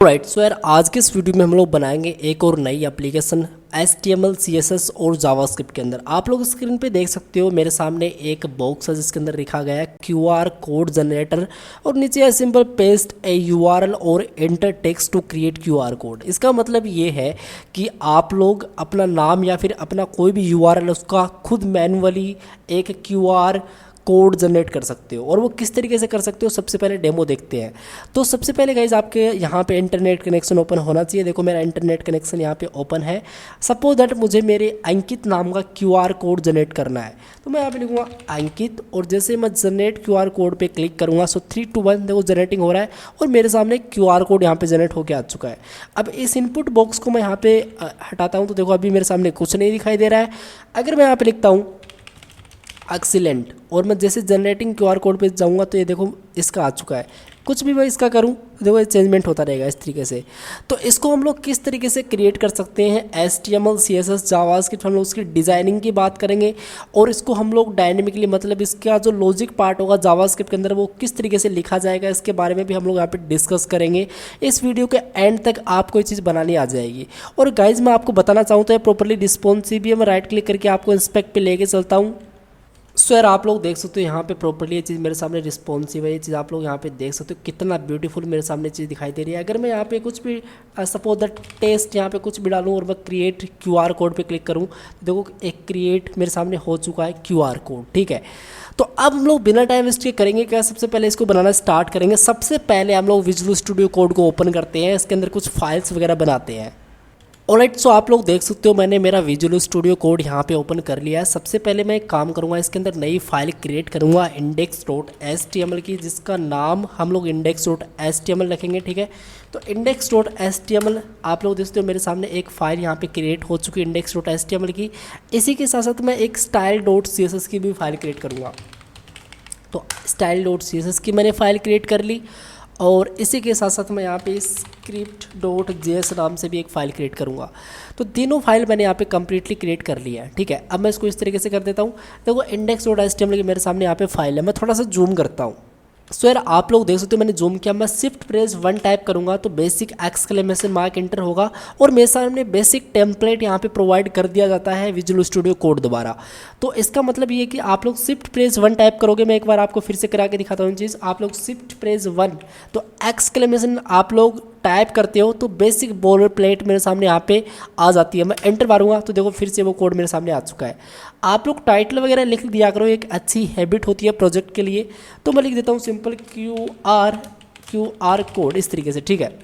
Right so यार आज के इस वीडियो में हम लोग बनाएंगे एक और नई एप्लीकेशन HTML CSS और जावास्क्रिप्ट के अंदर। आप लोग स्क्रीन पे देख सकते हो मेरे सामने एक बॉक्स है जिसके अंदर लिखा गया है QR कोड जनरेटर और नीचे है सिंपल पेस्ट ए URL और enter text to create QR code. इसका मतलब ये है कि आप लोग अपना नाम या फिर अपना कोई भी URL उसका खुद मैन्युअली एक QR कोड जनरेट कर सकते हो। और वो किस तरीके से कर सकते हो सबसे पहले डेमो देखते हैं। तो सबसे पहले गाइज आपके यहाँ पे इंटरनेट कनेक्शन ओपन होना चाहिए। देखो मेरा इंटरनेट कनेक्शन यहाँ पे ओपन है। सपोज दैट मुझे मेरे अंकित नाम का QR कोड जनरेट करना है तो मैं यहाँ पे लिखूँगा अंकित और जैसे मैं जनरेट QR कोड पे क्लिक करूँगा सो 3 2 1 देखो जनरेटिंग हो रहा है और मेरे सामने QR कोड यहाँ पे जनरेट होकर आ चुका है। अब इस इनपुट बॉक्स को मैं यहाँ पे हटाता हूँ तो देखो अभी मेरे सामने कुछ नहीं दिखाई दे रहा है। अगर मैं यहाँ पे लिखता हूँ एक्सीलेंट और मैं जैसे जनरेटिंग QR कोड पे जाऊंगा तो ये देखो इसका आ चुका है। कुछ भी मैं इसका करूं देखो ये चेंजमेंट होता रहेगा इस तरीके से। तो इसको हम लोग किस तरीके से क्रिएट कर सकते हैं HTML CSS जावास्क्रिप्ट हम लोग उसकी डिज़ाइनिंग की बात करेंगे और इसको हम लोग डायनेमिकली मतलब इसका जो लॉजिक पार्ट होगा जावास्क्रिप्ट के अंदर वो किस तरीके से लिखा जाएगा इसके बारे में भी हम लोग यहाँ पे डिस्कस करेंगे। इस वीडियो के एंड तक आपको ये चीज़ बनानी आ जाएगी। और गाइज मैं आपको बताना चाहूँ तो ये प्रॉपरली रिस्पॉन्सिव है। मैं राइट क्लिक करके आपको इंस्पेक्ट पे लेके चलता हूँ। सो यार आप लोग देख सकते हो यहाँ पे प्रॉपर्ली ये चीज़ मेरे सामने रिस्पॉन्सिव है। ये चीज़ आप लोग यहाँ पे देख सकते हो कितना ब्यूटीफुल मेरे सामने चीज़ दिखाई दे रही है। अगर मैं यहाँ पे कुछ भी सपोज द टेस्ट यहाँ पे कुछ भी डालूँ और मैं क्रिएट QR कोड पे क्लिक करूँ तो देखो एक क्रिएट मेरे सामने हो चुका है QR कोड। ठीक है, तो अब हम लोग बिना टाइम वेस्ट के करेंगे क्या, सबसे पहले इसको बनाना स्टार्ट करेंगे। सबसे पहले हम लोग विजुअल स्टूडियो कोड को ओपन करते हैं, इसके अंदर कुछ फाइल्स वगैरह बनाते हैं। ऑलराइट सो आप लोग देख सकते हो मैंने मेरा विजुअल स्टूडियो कोड यहाँ पे ओपन कर लिया है। सबसे पहले मैं एक काम करूँगा, इसके अंदर नई फाइल क्रिएट करूँगा index.html की, जिसका नाम हम लोग index.html रखेंगे। ठीक है, तो index.html आप लोग देख सकते हो मेरे सामने एक फ़ाइल यहाँ पे क्रिएट हो चुकी है index.html की। इसी के साथ साथ मैं एक style.css की भी फाइल क्रिएट करूँगा। तो style.css की मैंने फाइल क्रिएट कर ली और इसी के साथ साथ मैं यहाँ पे script.js नाम से भी एक फ़ाइल क्रिएट करूँगा। तो तीनों फाइल मैंने यहाँ पे कम्प्लीटली क्रिएट कर लिया है। ठीक है, अब मैं इसको इस तरीके से कर देता हूँ। देखो index.html की मेरे सामने यहाँ पे फाइल है। मैं थोड़ा सा जूम करता हूँ। सो यार आप लोग देख सकते हो मैंने जूम किया। मैं शिफ्ट प्रेस 1 टाइप करूँगा तो बेसिक एक्सक्लेमेशन मार्क एंटर होगा और मेरे सामने बेसिक टेम्पलेट यहाँ पे प्रोवाइड कर दिया जाता है विजुअल स्टूडियो कोड द्वारा। तो इसका मतलब ये है कि आप लोग शिफ्ट प्रेस 1 टाइप करोगे। मैं एक बार आपको फिर से करा के दिखाता हूँ चीज़। आप लोग शिफ्ट प्रेस 1 तो एक्सक्लेमेशन आप लोग टाइप करते हो तो बेसिक बोलर प्लेट मेरे सामने यहाँ पे आ जाती है। मैं एंटर मारूंगा तो देखो फिर से वो कोड मेरे सामने आ चुका है। आप लोग टाइटल वगैरह लिख दिया करो, एक अच्छी हैबिट होती है प्रोजेक्ट के लिए। तो मैं लिख देता हूँ सिंपल QR कोड इस तरीके से। ठीक है,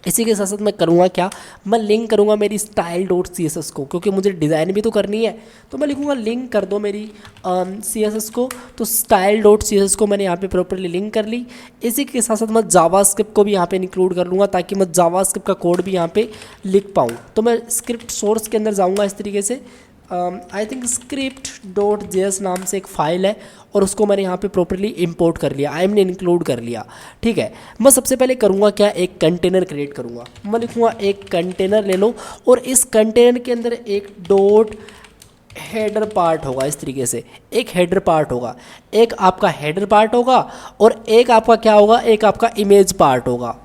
इसी के साथ साथ मैं करूँगा क्या, मैं लिंक करूँगा मेरी style.css को, क्योंकि मुझे डिज़ाइन भी तो करनी है। तो मैं लिखूँगा लिंक कर दो मेरी CSS को। तो style.css को मैंने यहाँ पे प्रॉपर्ली लिंक कर ली। इसी के साथ साथ मैं जावास्क्रिप्ट को भी यहाँ पे इंक्लूड कर लूँगा ताकि मैं जावास्क्रिप्ट का कोड भी यहाँ पे लिख पाऊँ। तो मैं स्क्रिप्ट सोर्स के अंदर जाऊँगा इस तरीके से। आई थिंक script.js नाम से एक फ़ाइल है और उसको मैंने यहाँ पे प्रॉपर्ली इंपोर्ट कर लिया, मैंने इंक्लूड कर लिया। ठीक है, मैं सबसे पहले करूँगा क्या, एक कंटेनर क्रिएट करूँगा। मैं लिखूँगा एक कंटेनर ले लो और इस कंटेनर के अंदर एक डॉट हेडर पार्ट होगा इस तरीके से। एक हेडर पार्ट होगा, एक आपका हेडर पार्ट होगा और एक आपका क्या होगा, एक आपका इमेज पार्ट होगा।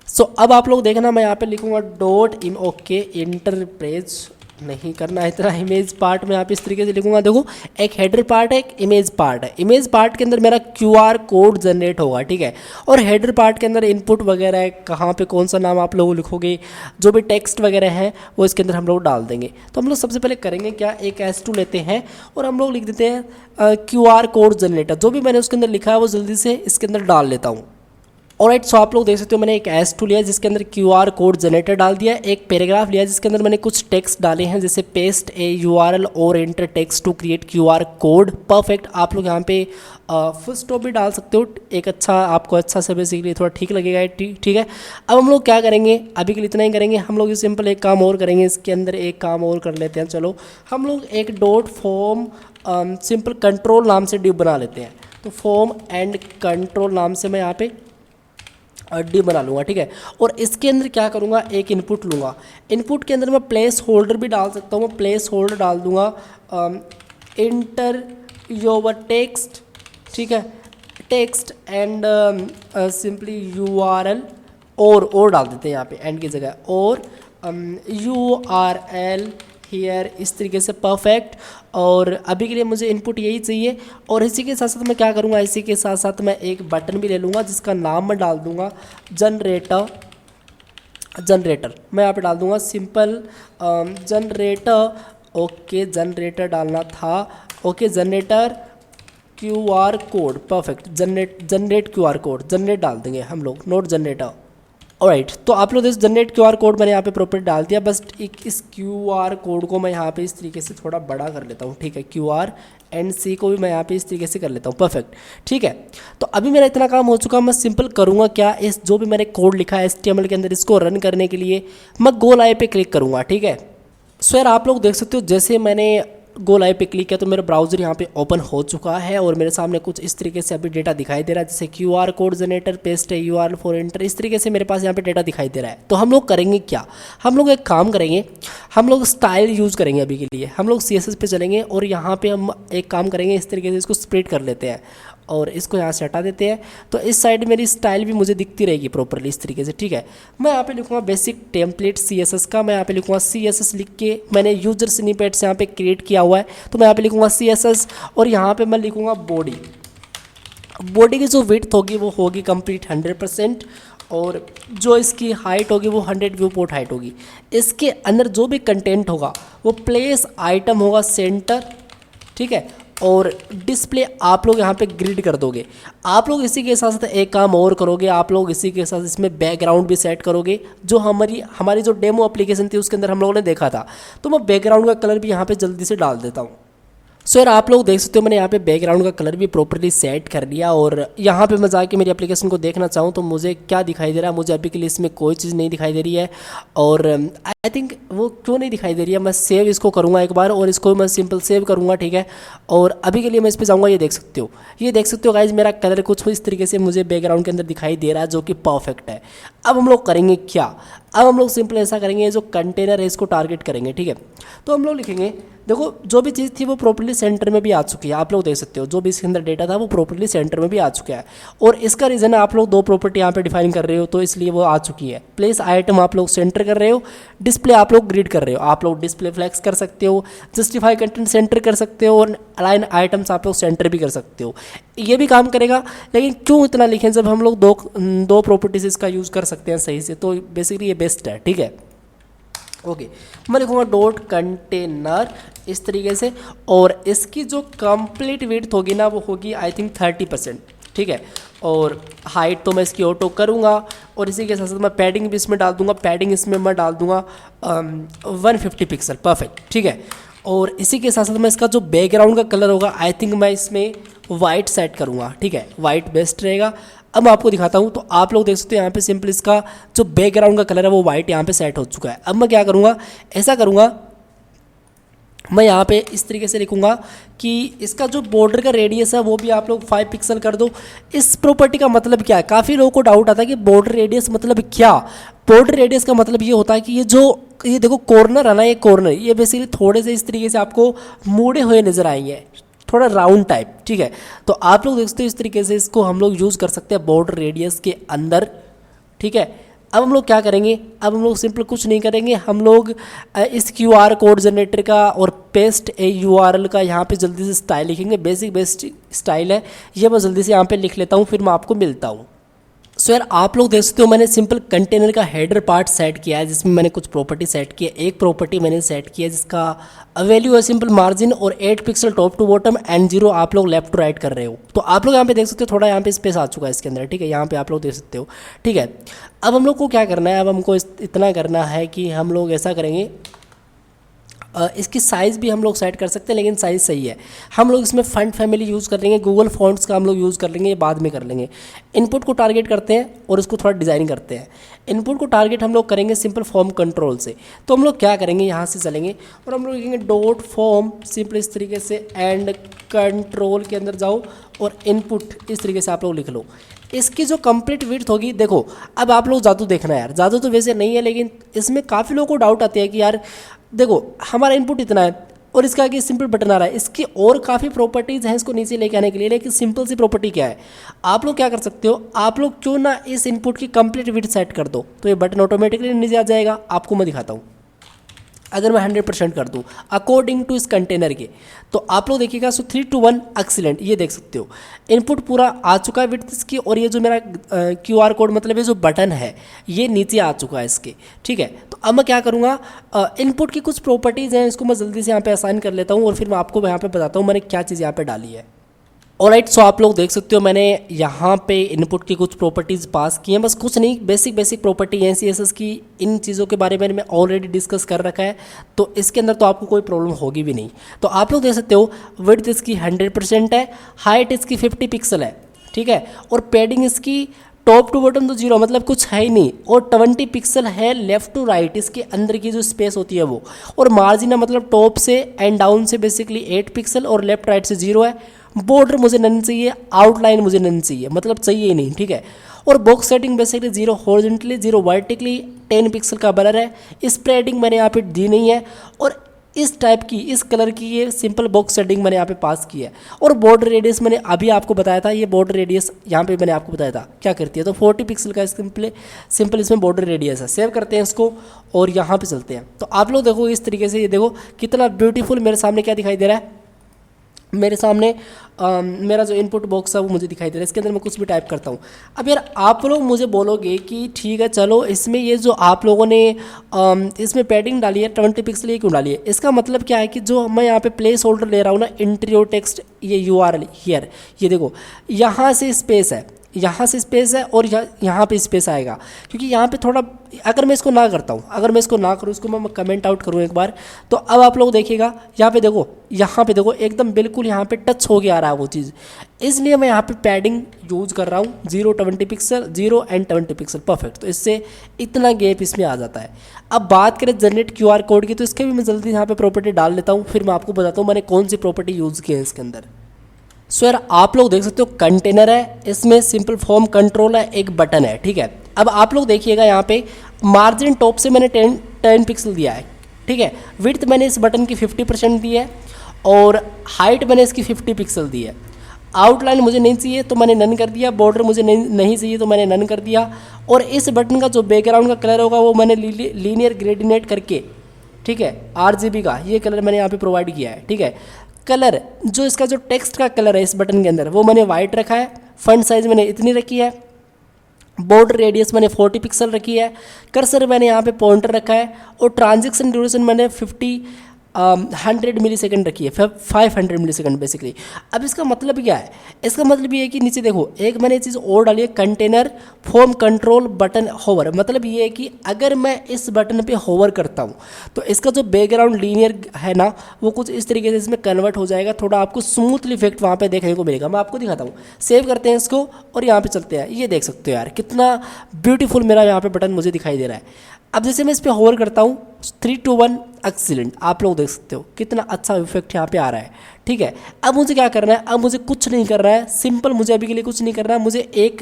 सो अब आप लोग देखना मैं यहाँ पे लिखूँगा डॉट इन ओके इंटरप्रेज नहीं करना है इतना। इमेज पार्ट में यहाँ पे इस तरीके से लिखूंगा। देखो एक हेडर पार्ट है, एक इमेज पार्ट है। इमेज पार्ट के अंदर मेरा QR कोड जनरेट होगा। ठीक है, और हेडर पार्ट के अंदर इनपुट वगैरह है, कहाँ पे कौन सा नाम आप लोग लिखोगे, जो भी टेक्स्ट वगैरह है वो इसके अंदर हम लोग डाल देंगे। तो हम लोग सबसे पहले करेंगे क्या, एक S2 लेते हैं और हम लोग लिख देते हैं QR कोड जनरेटर। जो भी मैंने उसके अंदर लिखा है वो जल्दी से इसके अंदर डाल लेता हूँ। ऑलराइट सो आप लोग देख सकते हो मैंने एक S2 लिया जिसके अंदर QR कोड जनरेटर डाल दिया। एक पैराग्राफ लिया जिसके अंदर मैंने कुछ टेक्स्ट डाले हैं जैसे पेस्ट ए URL और enter text to create QR code. Perfect, आप लोग यहाँ पे फुल स्टॉप भी डाल सकते हो, एक अच्छा आपको अच्छा से बेसिकली थोड़ा ठीक लगेगा। ठीक है, अब हम लोग क्या करेंगे, अभी के लिए इतना ही करेंगे। हम लोग सिंपल एक काम और करेंगे, इसके अंदर एक काम और कर लेते हैं। चलो हम लोग एक डॉट फॉर्म सिंपल कंट्रोल नाम से डिव बना लेते हैं। तो फॉर्म एंड कंट्रोल नाम से मैं यहाँ पे डी बना लूँगा। ठीक है, और इसके अंदर क्या करूँगा, एक इनपुट लूँगा। इनपुट के अंदर मैं प्लेस होल्डर भी डाल सकता हूँ। मैं प्लेस होल्डर डाल दूँगा इंटर योर टेक्स्ट। ठीक है, टेक्स्ट एंड सिंपली URL और डाल देते हैं यहाँ पे एंड की जगह, और URL हियर, इस तरीके से परफेक्ट। और अभी के लिए मुझे इनपुट यही चाहिए। और इसी के साथ साथ मैं क्या करूँगा, इसी के साथ साथ मैं एक बटन भी ले लूँगा जिसका नाम मैं डाल दूँगा जनरेटर। मैं यहाँ पे डाल दूँगा सिंपल जनरेटर। ओके, जनरेटर डालना था। Okay, generator QR code, perfect. Generate QR code, generate डाल देंगे हम लोग, नोट जनरेटर। ऑलराइट, तो आप लोग जनरेट QR कोड मैंने यहाँ पे प्रॉपर डाल दिया। बस इस QR कोड को मैं यहाँ पे इस तरीके से थोड़ा बड़ा कर लेता हूँ, ठीक है। QRNC को भी मैं यहाँ पे इस तरीके से कर लेता हूँ, परफेक्ट, ठीक है। तो अभी मेरा इतना काम हो चुका। मैं सिंपल करूँगा क्या, इस जो भी मैंने कोड लिखा है HTML के अंदर, इसको रन करने के लिए मैं गो लाइव पे क्लिक करूँगा, ठीक है। सो यार आप लोग देख सकते हो, जैसे मैंने गो लाइव पे क्लिक किया तो मेरा ब्राउज़र यहाँ पे ओपन हो चुका है और मेरे सामने कुछ इस तरीके से अभी डेटा दिखाई दे रहा है, जैसे QR कोड जनरेटर, पेस्ट है, URL फॉर एंटर, इस तरीके से मेरे पास यहाँ पे डेटा दिखाई दे रहा है। तो हम लोग करेंगे क्या, हम लोग एक काम करेंगे, हम लोग स्टाइल यूज़ करेंगे अभी के लिए। हम लोग CSS पे चलेंगे और यहाँ पे हम एक काम करेंगे, इस तरीके से इसको स्प्लिट कर लेते हैं और इसको यहाँ से हटा देते हैं। तो इस साइड मेरी स्टाइल भी मुझे दिखती रहेगी प्रॉपरली इस तरीके से, ठीक है। मैं यहाँ पे लिखूँगा बेसिक टेम्पलेट CSS का। मैं यहाँ पे लिखूँगा CSS लिख के, मैंने यूजर स्निपेट्स यहाँ पे क्रिएट किया हुआ है, तो मैं यहाँ पे लिखूँगा CSS। और यहाँ पे मैं लिखूँगा बॉडी की जो विड्थ होगी वो होगी कंप्लीट 100%, और जो इसकी हाइट होगी वो 100 व्यू पोर्ट हाइट होगी। इसके अंदर जो भी कंटेंट होगा वो प्लेस आइटम होगा सेंटर, ठीक है। और डिस्प्ले आप लोग यहाँ पे ग्रिड कर दोगे। आप लोग इसी के साथ साथ एक काम और करोगे, आप लोग इसी के साथ इसमें बैकग्राउंड भी सेट करोगे। जो हमारी जो डेमो एप्लीकेशन थी उसके अंदर हम लोगों ने देखा था, तो मैं बैकग्राउंड का कलर भी यहाँ पे जल्दी से डाल देता हूँ। सो यार आप लोग देख सकते हो, मैंने यहाँ पे बैकग्राउंड का कलर भी प्रॉपर्ली सेट कर लिया। और यहाँ पे मैं जाके मेरी एप्लीकेशन को देखना चाहूँ तो मुझे क्या दिखाई दे रहा है, मुझे अभी के लिए इसमें कोई चीज़ नहीं दिखाई दे रही है। और आई थिंक वो क्यों नहीं दिखाई दे रही है, मैं सेव इसको करूँगा एक बार और इसको मैं सिंपल सेव करूँगा, ठीक है। और अभी के लिए मैं इस पर जाऊँगा, ये देख सकते हो गाइज, मेरा कलर कुछ इस तरीके से मुझे बैकग्राउंड के अंदर दिखाई दे रहा है, जो कि परफेक्ट है। अब हम लोग करेंगे क्या, अब हम लोग सिंपल ऐसा करेंगे, जो कंटेनर है इसको टारगेट करेंगे, ठीक है। तो हम लोग लिखेंगे, देखो जो भी चीज़ थी वो प्रॉपर्ली सेंटर में भी आ चुकी है। आप लोग देख सकते हो जो भी इसके अंदर डेटा था वो प्रॉपर्ली सेंटर में भी आ चुका है। और इसका रीज़न है आप लोग दो प्रॉपर्टी यहाँ पे डिफाइन कर रहे हो, तो इसलिए वो आ चुकी है। प्लेस आइटम आप लोग सेंटर कर रहे हो, डिस्प्ले आप लोग ग्रिड कर रहे हो। आप लोग डिस्प्ले फ्लैक्स कर सकते हो, जस्टिफाई कंटेंट सेंटर कर सकते हो, और अलाइन आइटम्स आप लोग सेंटर भी कर सकते हो। ये भी काम करेगा, लेकिन क्यों इतना लिखें जब हम लोग दो प्रॉपर्टीज इसका यूज़ कर सकते हैं सही से। तो बेसिकली ये बेस्ट है, ठीक है। ओके, मैं लिखूँगा डॉट कंटेनर इस तरीके से, और इसकी जो कंप्लीट विड्थ होगी ना वो होगी आई थिंक 30%, ठीक है। और हाइट तो मैं इसकी ऑटो करूँगा, और इसी के साथ साथ मैं पैडिंग भी इसमें डाल दूँगा। पैडिंग इसमें मैं डाल दूँगा 150 पिक्सल, परफेक्ट, ठीक है। और इसी के साथ साथ मैं इसका जो बैकग्राउंड का कलर होगा आई थिंक मैं इसमें वाइट सेट करूँगा, ठीक है। वाइट बेस्ट रहेगा। अब मैं आपको दिखाता हूँ, तो आप लोग देख सकते हो यहाँ पे सिंपल इसका जो बैकग्राउंड का कलर है वो वाइट यहाँ पे सेट हो चुका है। अब मैं क्या करूँगा, ऐसा करूँगा, मैं यहाँ पे इस तरीके से लिखूँगा कि इसका जो बॉर्डर का रेडियस है वो भी आप लोग 5 पिक्सल कर दो। इस प्रॉपर्टी का मतलब क्या है, काफ़ी लोगों को डाउट आता है कि बॉर्डर रेडियस मतलब क्या। बॉर्डर रेडियस का मतलब ये होता है कि ये देखो कॉर्नर है ना, ये कॉर्नर ये बेसिकली थोड़े से इस तरीके से आपको मुड़े हुए नजर आएंगे, थोड़ा राउंड टाइप, ठीक है। तो आप लोग देखते हो इस तरीके से इसको हम लोग यूज़ कर सकते हैं बॉर्डर रेडियस के अंदर, ठीक है। अब हम लोग क्या करेंगे, अब हम लोग सिंपल कुछ नहीं करेंगे, हम लोग इस QR कोड जनरेटर का और पेस्ट URL का यहाँ पे जल्दी से स्टाइल लिखेंगे। बेस्ट स्टाइल है ये, मैं जल्दी से यहाँ पे लिख लेता हूँ, फिर मैं आपको मिलता हूँ। सो यार आप लोग देख सकते हो मैंने सिंपल कंटेनर का हेडर पार्ट सेट किया है, जिसमें मैंने कुछ प्रॉपर्टी सेट की है। एक प्रॉपर्टी मैंने सेट की है जिसका वैल्यू है सिंपल मार्जिन, और 8 pixel top to bottom and 0 आप लोग लेफ्ट टू राइट कर रहे हो। तो आप लोग यहाँ पे देख सकते हो थोड़ा यहाँ पे स्पेस आ चुका है इसके अंदर, ठीक है। यहाँ पे आप लोग देख सकते हो, ठीक है। अब हम लोग को क्या करना है, अब हमको इतना करना है कि हम लोग ऐसा करेंगे, इसकी साइज़ भी हम लोग सेट कर सकते हैं, लेकिन साइज़ सही है। हम लोग इसमें फंट फैमिली यूज़ कर लेंगे, गूगल फॉन्ट्स का हम लोग यूज़ कर लेंगे, ये बाद में कर लेंगे। इनपुट को टारगेट करते हैं और इसको थोड़ा डिज़ाइन करते हैं। इनपुट को टारगेट हम लोग करेंगे सिंपल फॉर्म कंट्रोल से। तो हम लोग क्या करेंगे, यहाँ से चलेंगे और हम लोग लिखेंगे डॉट फॉर्म सिंपल इस तरीके से, एंड कंट्रोल के अंदर जाओ और इनपुट इस तरीके से आप लोग लिख लो। इसकी जो कंप्लीट विड्थ होगी, देखो अब आप लोग जादू देखना है यार, जादू तो वैसे नहीं है, लेकिन इसमें काफ़ी लोगों को डाउट आते हैं कि यार देखो हमारा इनपुट इतना है, और इसका आगे सिंपल बटन आ रहा है। इसकी और काफ़ी प्रॉपर्टीज़ हैं इसको नीचे लेके आने के लिए, लेकिन सिंपल सी प्रॉपर्टी क्या है, आप लोग क्या कर सकते हो, आप लोग क्यों ना इस इनपुट की कंप्लीट विड्थ सेट कर दो, तो ये बटन ऑटोमेटिकली नीचे आ जाएगा। आपको मैं दिखाता हूँ, अगर मैं 100% कर दूँ अकॉर्डिंग टू इस कंटेनर के, तो आप लोग देखिएगा। सो 3 to 1 एक्सीलेंट, ये देख सकते हो इनपुट पूरा आ चुका है विड्थ इसकी, और ये जो मेरा QR कोड मतलब ये जो बटन है ये नीचे आ चुका है इसके, ठीक है। तो अब मैं क्या करूँगा, इनपुट की कुछ प्रॉपर्टीज़ हैं, इसको मैं जल्दी से यहाँ पे असाइन कर लेता हूँ और फिर मैं आपको यहाँ पे बताता हूँ मैंने क्या चीज़ यहाँ पे डाली है। ऑलराइट, सो आप लोग देख सकते हो मैंने यहाँ पे इनपुट की कुछ प्रॉपर्टीज़ पास की हैं, बस कुछ नहीं, बेसिक प्रॉपर्टी हैं CSS की। इन चीज़ों के बारे में मैं ऑलरेडी डिस्कस कर रखा है, तो इसके अंदर तो आपको कोई प्रॉब्लम होगी भी नहीं। तो आप लोग देख सकते हो विड्थ इसकी 100% है, हाइट इसकी 50 पिक्सल है, ठीक है, और पैडिंग इसकी टॉप टू बॉटम तो 0, मतलब कुछ है ही नहीं, और 20 पिक्सल है लेफ्ट टू राइट, इसके अंदर की जो स्पेस होती है वो, और मार्जिन है मतलब टॉप से एंड डाउन से बेसिकली 8 पिक्सल और लेफ्ट राइट से 0 है। बॉर्डर मुझे नन चाहिए, आउटलाइन मुझे नन चाहिए, मतलब चाहिए ही नहीं, ठीक है। और box setting basically 0 horizontally 0 vertically 10 pixel का बलर है। स्प्रेडिंग मैंने यहाँ पे दी नहीं है, और इस टाइप की इस कलर की ये सिंपल बॉक्स सेटिंग मैंने यहाँ पे पास की है। और बॉर्डर रेडियस मैंने अभी आपको बताया था, ये बॉर्डर रेडियस यहाँ पे मैंने आपको बताया था क्या करती है, तो 40 पिक्सल का सिंपल इसमें बॉर्डर रेडियस है। सेव करते हैं इसको और यहाँ पे चलते हैं। तो आप लोग देखो इस तरीके से, ये देखो कितना ब्यूटीफुल मेरे सामने क्या दिखाई दे रहा है, मेरे सामने मेरा जो इनपुट बॉक्स है वो मुझे दिखाई दे रहा है। इसके अंदर मैं कुछ भी टाइप करता हूँ। अब यार आप लोग मुझे बोलोगे कि ठीक है चलो इसमें ये जो आप लोगों ने इसमें पैडिंग डाली है 20 पिक्सल, ये क्यों डाली है, इसका मतलब क्या है कि जो मैं यहाँ पे प्लेस होल्डर ले रहा हूँ ना, इंटीरियर टेक्स्ट ये URL हियर, ये देखो यहाँ से स्पेस है, यहाँ से स्पेस है, और यहाँ पे स्पेस आएगा, क्योंकि यहाँ पे थोड़ा, अगर मैं इसको ना करता हूँ, अगर मैं इसको ना करूँ, इसको मैं कमेंट आउट करूँ एक बार, तो अब आप लोग देखिएगा यहाँ पे देखो एकदम बिल्कुल यहाँ पे टच हो गया आ रहा है वो चीज़, इसलिए मैं यहाँ पे पैडिंग यूज कर रहा हूँ 20 पिक्सल 0 एंड 20 पिक्सल, परफेक्ट। तो इससे इतना गैप इसमें आ जाता है। अब बात करें जनरेट QR कोड की, तो इसके भी मैं जल्दी यहाँ पे प्रॉपर्टी डाल लेता हूँ, फिर मैं आपको बताता हूँ मैंने कौन सी प्रॉपर्टी यूज़ की है इसके अंदर। सो यार आप लोग देख सकते हो कंटेनर है, इसमें सिंपल फॉर्म कंट्रोल है, एक बटन है, ठीक है। अब आप लोग देखिएगा यहाँ पे मार्जिन टॉप से मैंने 10 पिक्सल दिया है, ठीक है। विड्थ मैंने इस बटन की 50% दी है, और हाइट मैंने इसकी 50 पिक्सल दी है। आउटलाइन मुझे नहीं चाहिए तो मैंने नन कर दिया, बॉर्डर मुझे नहीं चाहिए तो मैंने नन कर दिया, और इस बटन का जो बैकग्राउंड का कलर होगा वो मैंने लीनियर ग्रेडिनेट करके, ठीक है, RGB का ये कलर मैंने यहाँ पे प्रोवाइड किया है, ठीक है। कलर जो इसका जो टेक्स्ट का कलर है इस बटन के अंदर वो मैंने वाइट रखा है, फंट साइज मैंने इतनी रखी है, बॉर्डर रेडियस मैंने 40 पिक्सल रखी है, कर्सर मैंने यहाँ पे पॉइंटर रखा है, और ट्रांजेक्शन ड्यूरेशन मैंने 100 मिली सेकेंड रखी है, 500 मिली सेकेंड बेसिकली। अब इसका मतलब क्या है, इसका मतलब ये है कि नीचे देखो एक मैंने चीज़ और डाली है, container form control button hover, मतलब ये है कि अगर मैं इस बटन पे होवर करता हूँ तो इसका जो बैकग्राउंड लीनियर है ना वो कुछ इस तरीके से इसमें कन्वर्ट हो जाएगा, थोड़ा आपको स्मूथली इफेक्ट वहाँ पे देखने को मिलेगा। मैं आपको दिखाता हूँ, सेव करते हैं इसको और यहाँ पे चलते हैं। ये देख सकते हो यार कितना ब्यूटीफुल मेरा यहाँ पे बटन मुझे दिखाई दे रहा है। अब जैसे मैं इस पर होवर करता हूँ 3 to 1 एक्सीलेंट, आप लोग देख सकते हो कितना अच्छा इफेक्ट यहाँ पे आ रहा है, ठीक है। अब मुझे क्या करना है, अब मुझे कुछ नहीं करना है, सिंपल मुझे अभी के लिए कुछ नहीं करना है, मुझे एक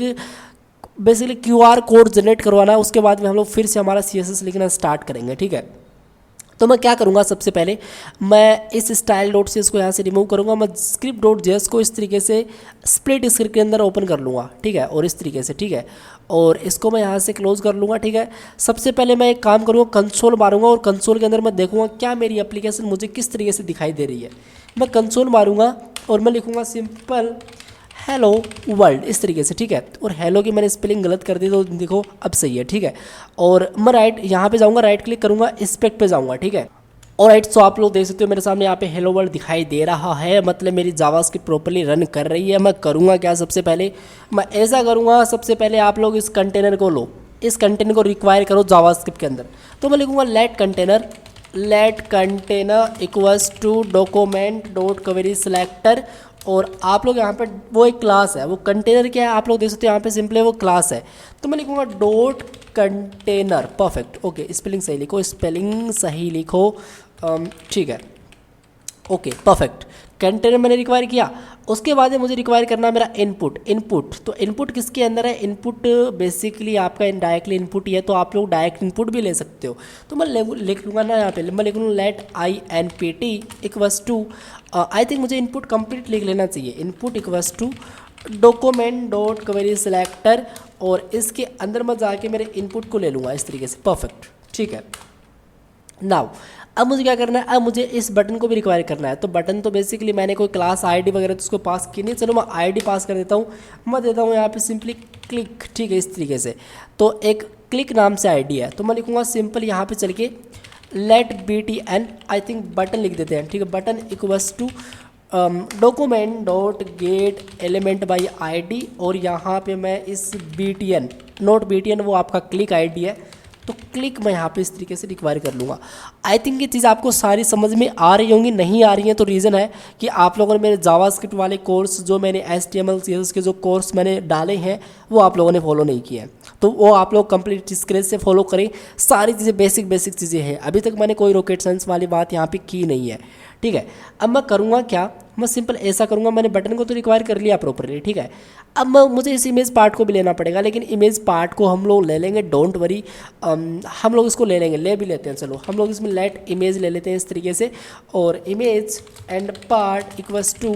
बेसिकली QR कोड जनरेट करवाना है, उसके बाद में हम लोग फिर से हमारा CSS लिखना स्टार्ट करेंगे, ठीक है। तो मैं क्या करूँगा, सबसे पहले मैं इस स्टाइल डॉट से इसको यहाँ से रिमूव करूँगा, मैं स्क्रिप्ट डॉट जेएस को इस तरीके से स्प्लिट स्क्रिप्ट के अंदर ओपन कर लूँगा, ठीक है, और इस तरीके से, ठीक है, और इसको मैं यहाँ से क्लोज कर लूँगा, ठीक है। सबसे पहले मैं एक काम करूँगा, कंसोल मारूंगा और कंसोल के अंदर मैं देखूँगा क्या मेरी एप्लीकेशन मुझे किस तरीके से दिखाई दे रही है। मैं कंसोल मारूंगा और मैं लिखूँगा सिंपल हेलो वर्ल्ड इस तरीके से, ठीक है। और हेलो की मैंने स्पेलिंग गलत कर दी तो देखो अब सही है, ठीक है। और मैं राइट यहाँ पे जाऊँगा, राइट क्लिक करूँगा, स्पेक्ट पे जाऊँगा, ठीक है। और राइट, सो आप लोग देख सकते हो मेरे सामने यहाँ पे हेलो वर्ल्ड दिखाई दे रहा है, मतलब मेरी जावास्क्रिप्ट प्रॉपर्ली रन कर रही है। मैं करूँगा क्या, सबसे पहले मैं ऐसा करूँगा, सबसे पहले आप लोग इस कंटेनर को लो, इस कंटेनर को रिक्वायर करो जावास्क्रिप्ट के अंदर। तो मैं लिखूँगा let container equals to document dot query selector, और आप लोग यहाँ पे वो एक क्लास है, वो कंटेनर क्या है आप लोग देख सकते हो यहाँ पे सिंपली वो क्लास है। तो मैं लिखूँगा dot container, perfect, okay, spelling सही लिखो, ठीक है, ओके परफेक्ट। कंटेनर मैंने रिक्वायर किया। उसके बाद मुझे रिक्वायर करना मेरा इनपुट। तो इनपुट किसके अंदर है? इनपुट बेसिकली आपका इनडायरेक्टली इनपुट ही है, तो आप लोग डायरेक्ट इनपुट भी ले सकते हो। तो मैं लिख लूँगा ना यहाँ पे, मैं लिख लूँ let I N P T equals to, I think मुझे इनपुट कंप्लीट लिख लेना चाहिए, input equals to document dot query selector, और इसके अंदर मैं जाके मेरे इनपुट को ले लूँगा इस तरीके से। परफेक्ट, ठीक है। नाउ अब मुझे क्या करना है? अब मुझे इस बटन को भी रिक्वायर करना है। तो बटन तो बेसिकली मैंने कोई क्लास आईडी वगैरह तो उसको पास की नहीं, चलो मैं आईडी पास कर देता हूँ। मैं देता हूँ यहाँ पे सिंपली क्लिक, ठीक है, इस तरीके से। तो एक क्लिक नाम से आईडी है, तो मैं लिखूँगा सिंपल यहाँ पे चल के let B T N, I think button लिख देते हैं, ठीक है, button equals to document dot get element by ID, और यहाँ पे मैं इस B T N, note B T N वो आपका क्लिक आईडी है, तो क्लिक मैं यहाँ पे इस तरीके से रिक्वायर कर लूँगा। आई थिंक ये चीज़ आपको सारी समझ में आ रही होंगी। नहीं आ रही है तो रीज़न है कि आप लोगों ने मेरे जावास्क्रिप्ट वाले कोर्स, जो मैंने HTML CSS के जो कोर्स मैंने डाले हैं वो आप लोगों ने फॉलो नहीं किए हैं, तो वो आप लोग कंप्लीट स्क्रेच से फॉलो करें। सारी चीज़ें बेसिक चीज़ें हैं, अभी तक मैंने कोई रॉकेट साइंस वाली बात यहाँ पे की नहीं है, ठीक है। अब मैं करूँगा क्या, मैं सिंपल ऐसा करूँगा, मैंने बटन को तो रिक्वायर कर लिया प्रॉपरली, ठीक है। अब मुझे इस इमेज पार्ट को भी लेना पड़ेगा, लेकिन इमेज पार्ट को हम लोग ले लेंगे, डोंट वरी, हम लोग इसको ले लेंगे, ले भी लेते हैं, चलो हम लोग इसमें लेट इमेज ले लेते हैं इस तरीके से, और image and part equals to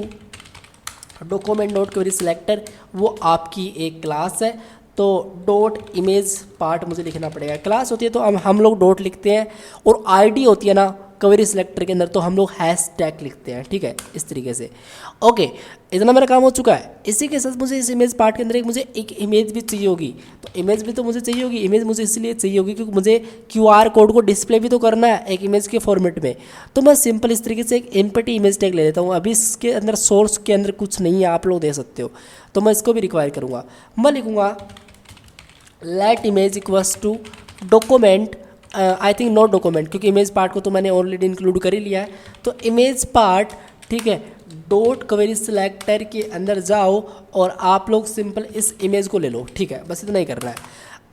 document dot query selector, वो आपकी एक क्लास है, तो डॉट इमेज पार्ट मुझे लिखना पड़ेगा। क्लास होती है तो हम लोग डॉट लिखते हैं, और आईडी होती है ना क्वेरी सिलेक्टर के अंदर तो हम लोग हैशटैग लिखते हैं, ठीक है, इस तरीके से। ओके, इतना मेरा काम हो चुका है। इसी के साथ मुझे इस इमेज पार्ट के अंदर मुझे एक इमेज भी चाहिए होगी, तो इमेज भी तो मुझे चाहिए होगी। इमेज मुझे इसलिए चाहिए होगी क्योंकि मुझे QR कोड को डिस्प्ले भी तो करना है एक इमेज के फॉर्मेट में। तो मैं सिंपल इस तरीके से एक एम्प्टी इमेज टैग ले लेता हूँ। अभी इसके अंदर सोर्स के अंदर कुछ नहीं है, आप लोग दे सकते हो, तो मैं इसको भी रिक्वायर करूँगा। मैं लिखूँगा let image equals to document, I think not document, क्योंकि इमेज पार्ट को तो मैंने ऑलरेडी इंक्लूड कर ही लिया है, तो इमेज पार्ट, ठीक है, डॉट क्वेरी सिलेक्टर के अंदर जाओ और आप लोग सिंपल इस इमेज को ले लो, ठीक है, बस इतना ही करना है।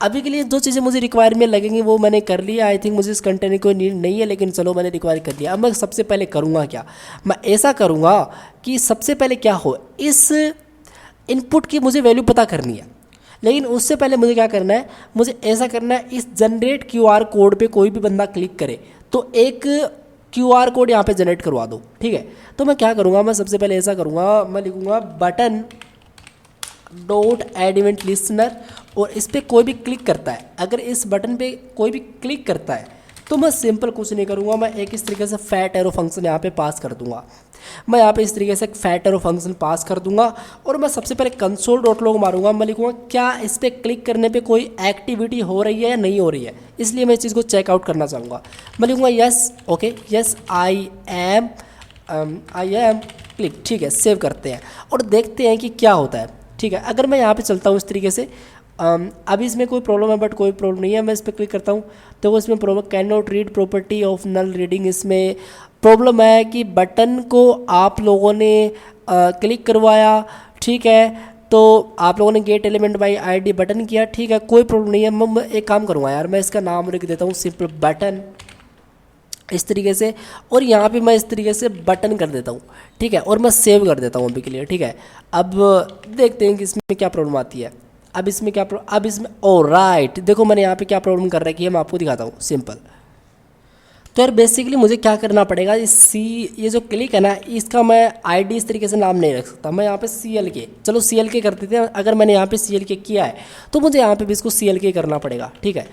अभी के लिए जो चीज़ें मुझे रिक्वायरमेंट लगेंगी वो मैंने कर लिया। आई थिंक मुझे इस कंटेनर की कोई नीड नहीं है, लेकिन चलो मैंने रिक्वायर कर लिया। अब मैं सबसे पहले करूँगा क्या, मैं ऐसा करूँगा कि सबसे पहले क्या हो, इस इनपुट की मुझे वैल्यू पता करनी है, लेकिन उससे पहले मुझे क्या करना है, मुझे ऐसा करना है, इस जनरेट QR कोड पे कोई भी बंदा क्लिक करे तो एक QR कोड यहाँ पे जनरेट करवा दो, ठीक है। तो मैं क्या करूँगा, मैं सबसे पहले ऐसा करूँगा, मैं लिखूँगा button dot add event listener, और इस पर कोई भी क्लिक करता है, अगर इस बटन पे कोई भी क्लिक करता है तो मैं सिंपल कुछ नहीं करूँगा, मैं एक इस तरीके से फैट एरो फंक्शन यहाँ पे पास कर दूँगा। मैं यहाँ पे इस तरीके से एक फैट एरो फंक्शन पास कर दूंगा, और मैं सबसे पहले कंसोल डॉट लॉग मारूंगा। मैं लिखूँगा क्या इस पर क्लिक करने पे कोई एक्टिविटी हो रही है या नहीं हो रही है, इसलिए मैं इस चीज़ को चेकआउट करना चाहूँगा। मैं लिखूँगा yes, okay, yes I am click, ठीक है, सेव करते हैं और देखते हैं कि क्या होता है, ठीक है। अगर मैं यहाँ पे चलता हूँ इस तरीके से, अभी इसमें कोई प्रॉब्लम है, बट कोई प्रॉब्लम नहीं है। मैं इस पर क्लिक करता हूँ तो वो इसमें problem can not read property of null reading, इसमें प्रॉब्लम है कि बटन को आप लोगों ने क्लिक करवाया, ठीक है, तो आप लोगों ने gate element by ID button किया, ठीक है, कोई प्रॉब्लम नहीं है। मैं एक काम करूँगा यार, मैं इसका नाम लिख देता हूँ सिंपल बटन इस तरीके से, और यहाँ पे मैं इस तरीके से बटन कर देता हूँ, ठीक है, और मैं सेव कर देता हूँ अभी के लिए, ठीक है। अब देखते हैं कि इसमें क्या प्रॉब्लम आती है। अब इसमें क्या अब इसमें राइट, देखो मैंने यहाँ पे क्या प्रॉब्लम कर रखी है, मैं आपको दिखाता हूँ सिंपल। तो यार बेसिकली मुझे क्या करना पड़ेगा, ये जो क्लिक है ना, इसका मैं आईडी इस तरीके से नाम नहीं रख सकता। मैं यहाँ पे CLK, चलो CLK कर देते हैं। अगर मैंने यहाँ पे CLK किया है तो मुझे यहाँ पे भी इसको CLK करना पड़ेगा, ठीक है।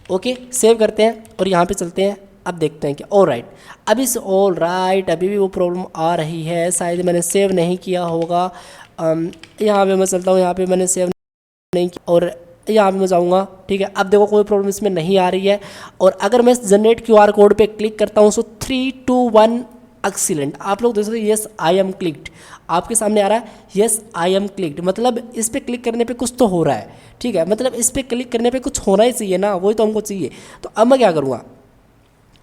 ओके, सेव करते हैं और यहाँ पे चलते हैं। अब देखते हैं कि ऑलराइट, अभी भी वो प्रॉब्लम आ रही है, शायद मैंने सेव नहीं किया होगा। यहाँ पे मैं चलता हूँ, यहाँ पे मैंने सेव नहीं किया और यहाँ पे मैं जाऊँगा, ठीक है। अब देखो कोई प्रॉब्लम इसमें नहीं आ रही है, और अगर मैं जनरेट QR कोड पे क्लिक करता हूँ, सो 3 2 1 एक्सीलेंट, आप लोग देख सकते हो, यस आई एम क्लिक्ड, आपके सामने आ रहा है यस आई एम क्लिक्ड, मतलब इस पर क्लिक करने पे कुछ तो हो रहा है, ठीक है, मतलब इस पर क्लिक करने पे कुछ होना ही चाहिए ना, वही तो हमको चाहिए। तो अब मैं क्या करूँगा,